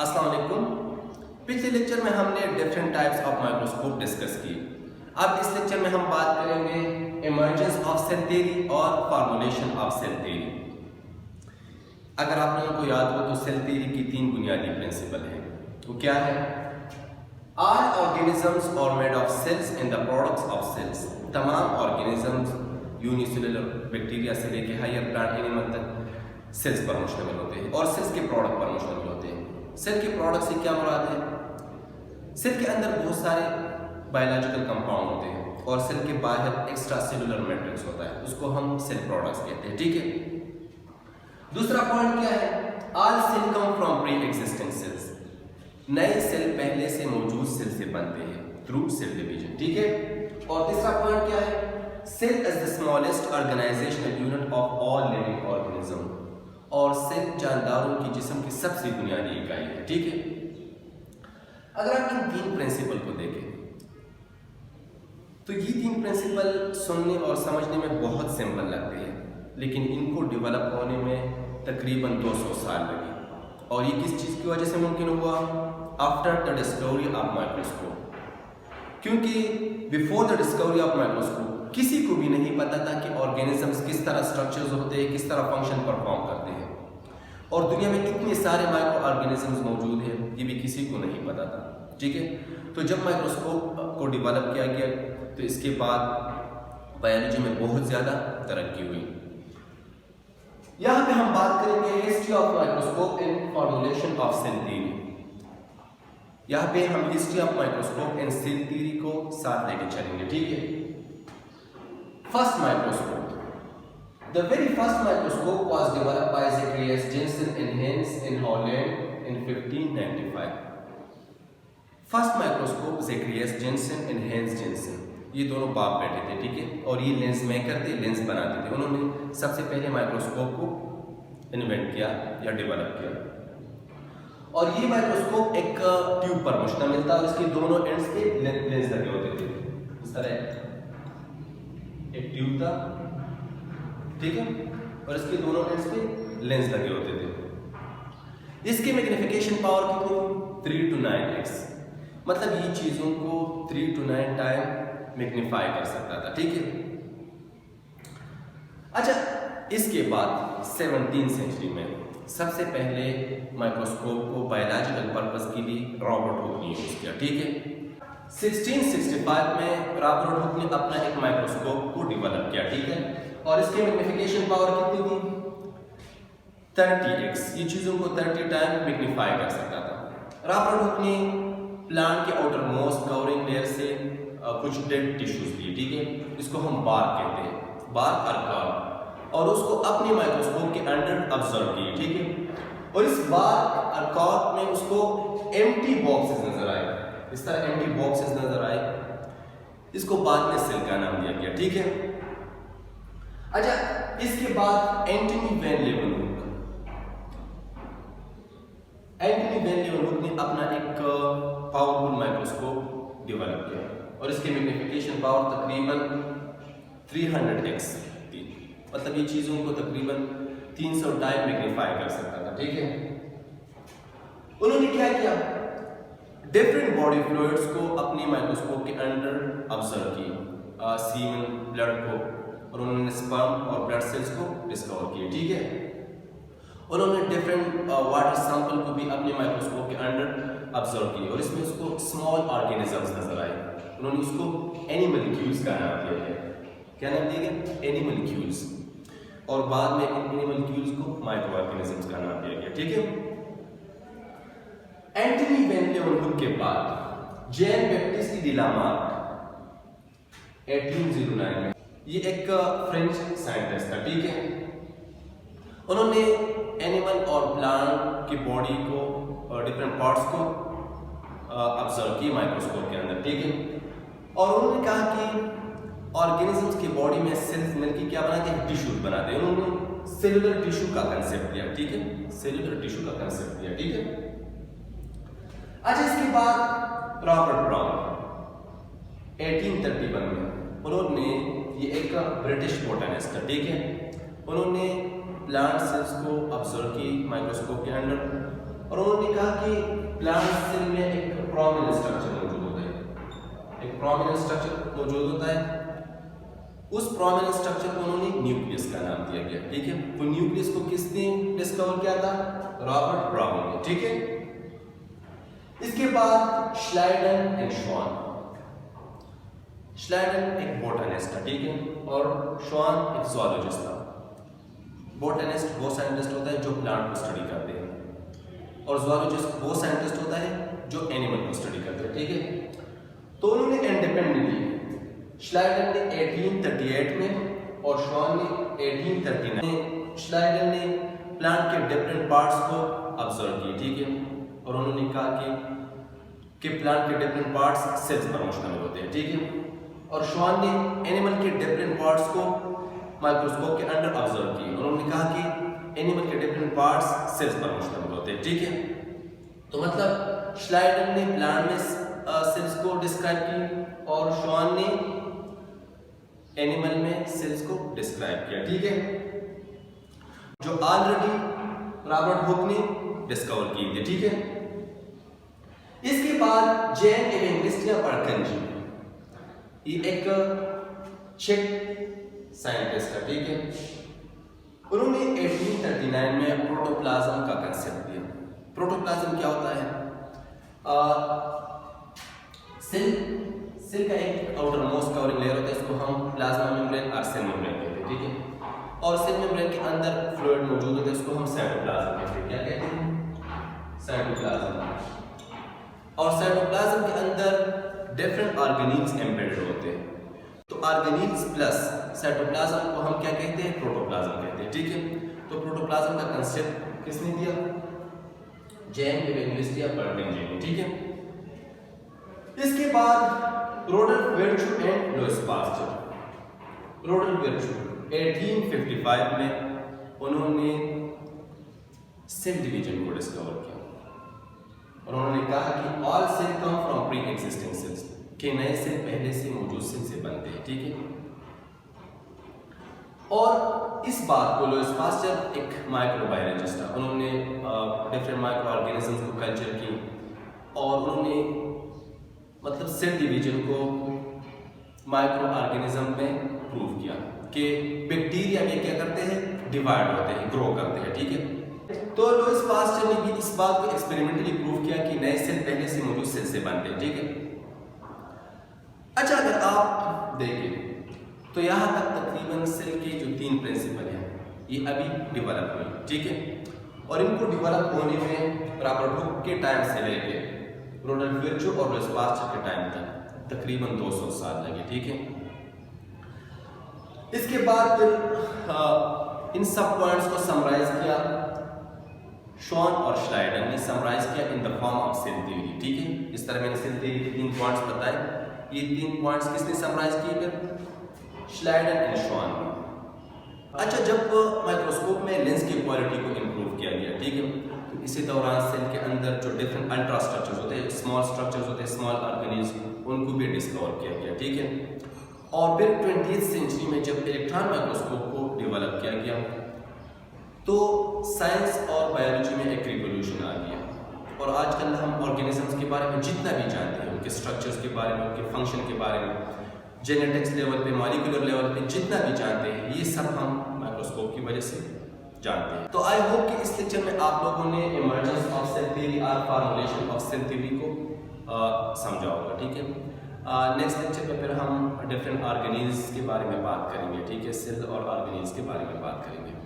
अस्सलाम वालेकुम। पिछले लेक्चर में हमने different types of microscope discuss की। अब इस लेक्चर में हम बात करेंगे इमर्जेंस ऑफ सेल थ्योरी और फॉर्मुलेशन ऑफ सेल थ्योरी। अगर आप लोगों को याद हो तो सेल थ्योरी की तीन बुनियादी प्रिंसिपल हैं। वो क्या है? All organisms are made of cells and the products of cells. तमाम ऑर्गेनिजम्स यूनिसेलुलर बैक्टीरिया से लेकर हायर प्लांट एनिमल तक सेल्स पर मुश्तमिल होते हैं और सेल्स के प्रोडक्ट पर मुश्तमिल होते हैं। सेल के प्रोडक्ट से क्या मुराद है? सेल के अंदर बहुत सारे बायोलॉजिकल कंपाउंड होते हैं और सेल के बाहर एक्स्ट्रा सेलुलर मैट्रिक्स होता है, उसको हम सेल प्रोडक्ट्स कहते हैं। ठीक है। दूसरा पॉइंट क्या है? All cell come from pre existing cells. नए सेल पहले से मौजूद सेल से बनते हैं थ्रू सेल डिवीजन। ठीक है। और तीसरा पॉइंट क्या है? Cell is the smallest organisational unit of all living organism. और सेल जानदारों की जिस्म की सबसे बुनियादी इकाई है। ठीक है। अगर आप इन तीन प्रिंसिपल को देखें तो ये तीन प्रिंसिपल सुनने और समझने में बहुत सिंपल लगते हैं, लेकिन इनको डेवलप होने में तकरीबन 200 साल लगे। और ये किस चीज़ की वजह से मुमकिन हुआ? After the discovery of microscope. क्योंकि before the discovery of microscope किसी को भी नहीं पता था कि ऑर्गेनिजम्स किस तरह स्ट्रक्चर्स होते हैं, किस तरह फंक्शन परफॉर्म करते हैं। और दुनिया में इतने सारे माइक्रो ऑर्गेनिजम्स मौजूद हैं, ये भी किसी को नहीं पता था। ठीक है। तो जब माइक्रोस्कोप को डेवलप किया गया तो इसके बाद बायोलॉजी में बहुत ज़्यादा तरक्की हुई। यहाँ पे हम बात करेंगे history of microscope and formulation of cell theory. यहाँ पे हम history of microscope and cell theory को साथ लेके चलेंगे। ठीक है। First microscope. The very first microscope was developed by Zacharias Janssen and Hens in Holland in 1595. First microscope Zacharias Janssen and Hens Janssen, ये दोनों बाप बेटे थे। ठीक है। और ये लेंस मेकर थे, लेंस बनाते थे। उन्होंने सबसे पहले माइक्रोस्कोप को इन्वेंट किया या डेवलप किया। और ये माइक्रोस्कोप एक ट्यूब पर मुश्तमिल था और इसके दोनों एंड्स पे लेंस लगे होते थे। इस तरह एक ट्यूब था, ठीक है, और इसके दोनों एंड्स पे लेंस लगे होते थे। इसकी मैग्निफिकेशन पावर कितनी थी? 3 to 9x। मतलब ये चीज़ों को 3 to 9 टाइम मैग्नीफाई कर सकता था। ठीक है। अच्छा, इसके बाद 17th सेंचुरी में सबसे पहले माइक्रोस्कोप को बायोलॉजिकल पर्पस के लिए रॉबर्ट हुक ने यूज किया। ठीक है। 1665 में रॉबर्ट हुक ने अपना एक माइक्रोस्कोप को डेवलप किया। ठीक है। और इसकी मैग्निफिकेशन पावर कितनी थी? 30x। ये चीज़ों को 30 टाइम मैग्नीफाई कर सकता था। रॉबर्ट हुक ने प्लांट के आउटर मोस्ट कवरिंग लेयर से कुछ डेड टिश्यूज लिए। ठीक है। इसको हम बार्क कहते हैं, बार्क अर्कॉर्ड, और उसको अपने माइक्रोस्कोप के अंडर ऑब्जर्व किए। ठीक है। और इस बार्क अर्कॉर्ड में उसको एम्प्टी बॉक्सेस नजर आए, इस तरह एम्प्टी बॉक्सेस नजर आए। इसको बाद में सेल का नाम दिया गया। ठीक है। अच्छा, इसके बाद एंटनी वैन लेeuwenhoek ने अपना एक पावरफुल माइक्रोस्कोप डेवलप किया और इसकी मैग्निफिकेशन पावर तकरीबन 300x थी। मतलब ये चीज़ों को तकरीबन 300 टाइम मैग्नीफाई कर सकता था। ठीक है। उन्होंने क्या किया? डिफरेंट बॉडी फ्लूइड्स को अपने माइक्रोस्कोप के अंडर ऑब्जर्व किया, सीमेन, ब्लड को, और उन्होंने स्पर्म और ब्लड सेल्स को डिस्कवर किए। ठीक है। उन्होंने डिफरेंट वाटर सैंपल को भी अपने माइक्रोस्कोप के अंडर ऑब्जर्व किए और इसमें उसको स्मॉल ऑर्गेनिजम्स नजर आए। उन्होंने उसको एनिमलिक्यूल्स का नाम दिया गया। क्या नाम दिया गया? एनिमलिक्यूल्स। और बाद में इन एनिमलिक्यूल्स को माइक्रो ऑर्गेनिजम्स का नाम दिया गया। ठीक है। एंटनी वैन लेeuwenhoek के बाद जैन बैप्टिस्ट डी लामार्क 1809 में, ये एक फ्रेंच साइंटिस्ट था। ठीक है। उन्होंने एनिमल और प्लांट की बॉडी को और डिफरेंट पार्ट्स को ऑब्जर्व किए माइक्रोस्कोप के अंदर। ठीक है। और उन्होंने कहा कि ऑर्गेनिजम्स की बॉडी में सेल्स मिलकर क्या बनाते हैं? टिश्यूज बनाते हैं। उन्होंने सेलुलर टिश्यू का कंसेप्ट दिया। ठीक है। सेलुलर टिश्यू का कंसेप्ट दिया। ठीक है। अच्छा, इसके बाद रॉबर्ट ब्राउन 1831 में, उन्होंने, ये एक ब्रिटिश बोटैनिस्ट है। ठीक है। उन्होंने प्लांट सेल्स को ऑब्जर्व की माइक्रोस्कोप के अंडर और उन्होंने कहा कि प्लांट सेल में एक प्रोमिनेंट स्ट्रक्चर मौजूद होता है, एक प्रोमिनेंट स्ट्रक्चर मौजूद होता है। उस प्रोमिनेंट स्ट्रक्चर को उन्होंने न्यूक्लियस का नाम दिया गया, ठीक है। तो न्यूक्लियस को किसने डिस्कवर किया था? रॉबर्ट ब्राउन ने, ठीक है। इसके बाद श्लाइडन एंड श्वान। श्लाइडन एक बोटनिस्ट था, ठीक है, और श्वान एक ज़ूलॉजिस्ट था। बोटनिस्ट वो साइंटिस्ट होता है जो प्लांट को स्टडी करते हैं, और ज़ूलॉजिस्ट वो साइंटिस्ट होता है जो एनिमल को स्टडी करते हैं, ठीक है। तो उन्होंने इंडिपेंडेंटली, श्लाइडन ने 1838 में और श्वान ने 1839 में, श्लाइडन ने प्लांट के डिफरेंट पार्ट्स को ऑब्जर्व किए, ठीक है, और उन्होंने कहा कि प्लांट के डिफरेंट पार्ट्स सेल्स पर मुश्तमिल होते हैं, ठीक है। और श्वान ने एनिमल के डिफरेंट पार्ट्स को माइक्रोस्कोप के अंडर ऑब्जर्व किए, उन्होंने कहा कि एनिमल के डिफरेंट पार्ट्स सेल्स पर मुश्तमिल होते हैं, ठीक है। तो मतलब श्लाइडन ने प्लांट में सेल्स को डिस्क्राइब की और श्वान ने एनिमल में सेल्स को डिस्क्राइब किया, ठीक है, जो ऑलरेडी रॉबर्ट हुक ने डिस्कवर की थी, ठीक है। इसके बाद जैन एवेंगेलिस्ट बर्कनजी, ये एक चेक साइंटिस्ट है, ठीक है। उन्होंने 1839 में प्रोटोप्लाज्म का कंसेप्ट दिया। प्रोटोप्लाज्म क्या होता है? सेल का एक आउटर मोस्ट कवरिंग लेयर होता है, इसको हम प्लाज्मा मेम्ब्रेन और सेल मेम्ब्रेन कहते हैं, ठीक है। और सेल मेम्ब्रेन के अंदर फ्लूइड मौजूद होता है, इसको हम साइटोप्लाज्म कहते हैं। क्या कहते हैं? साइटोप्लाज्म। और साइटोप्लाज्म के अंदर डिफरेंट ऑर्गेनील्स एम्बेडेड होते हैं। तो ऑर्गेनील्स प्लस साइटोप्लाज्म को हम क्या कहते हैं? प्रोटोप्लाज्म कहते हैं, ठीक है। तो प्रोटोप्लाज्म का कंसेप्ट किसने दिया? जैन एवेंगेलिस्ट बर्कनजी ने, ठीक है। इसके बाद Rudolf Virchow and Louis Pasteur. Rudolf Virchow 1855 में उन्होंने सेल डिवीजन को डिस्कवर किया और उन्होंने कहा कि all cell come from pre existing cells, कि नए सेल पहले से मौजूद सेल से बनते हैं, ठीक है। और इस बात को लुईस पास्चर एक माइक्रोबायोलॉजिस्ट था, उन्होंने डिफरेंट माइक्रो ऑर्गेनिजम्स को कल्चर की और उन्होंने मतलब सेल डिवीजन को माइक्रो ऑर्गेनिज्म में प्रूव किया कि बैक्टीरिया में क्या करते हैं? डिवाइड होते हैं, ग्रो करते हैं, ठीक है। तो लुईस पास्चर ने भी इस बात को एक्सपेरिमेंटली प्रूव किया कि नए सेल पहले से मौजूद सेल से बनते हैं, ठीक है। अच्छा, अगर आप देखें तो यहाँ तक तकरीबन सेल के जो 3 प्रिंसिपल हैं ये अभी डेवलप हुए, ठीक है। और इनको डेवलप होने में रॉबर्ट हुक के टाइम से लेके रोडल्फ विर्चू और लुईस पास्चर के टाइम तक तकरीबन 200 साल लगे, ठीक है। इसके बाद फिर इन सब पॉइंट्स को समराइज किया श्वान और श्लाइडन ने, समराइज किया in the form of cell theory, ठीक है। इस तरह मैंने सेल थ्योरी के 3 पॉइंट्स बताए, ये 3 पॉइंट्स किसने समराइज किए? फिर श्लाइडन एंड श्वान ने। अच्छा, जब माइक्रोस्कोप में लेंस की क्वालिटी को इम्प्रूव किया गया, ठीक है, तो इसी दौरान सेल के अंदर जो डिफरेंट अल्ट्रा स्ट्रक्चर्स होते हैं, स्मॉल स्ट्रक्चर्स होते हैं, स्मॉल ऑर्गेनिज्म, उनको भी डिस्कवर किया गया, ठीक है। और फिर 20वीं सेंचुरी में जब इलेक्ट्रॉन माइक्रोस्कोप को डेवलप किया गया तो साइंस और बायोलॉजी में एक रिवोल्यूशन आ गया और आजकल हम ऑर्गेनिजम्स के बारे में जितना भी जानते हैं, उनके स्ट्रक्चर्स के बारे में, उनके फंक्शन के बारे में, जेनेटिक्स लेवल पे, मॉलिक्यूलर लेवल पे जितना भी जानते हैं, ये सब हम माइक्रोस्कोप की वजह से जानते हैं। तो आई होप कि इस लेक्चर में आप लोगों ने इमर्जेंस ऑफ सेल थ्योरी और फॉर्मुलेशन ऑफ सेल थ्योरी को समझा होगा, ठीक है। नेक्स्ट लेक्चर में फिर हम डिफरेंट ऑर्गेनिल्स के बारे में बात करेंगे, ठीक है, सेल और ऑर्गेनिल्स के बारे में बात करेंगे।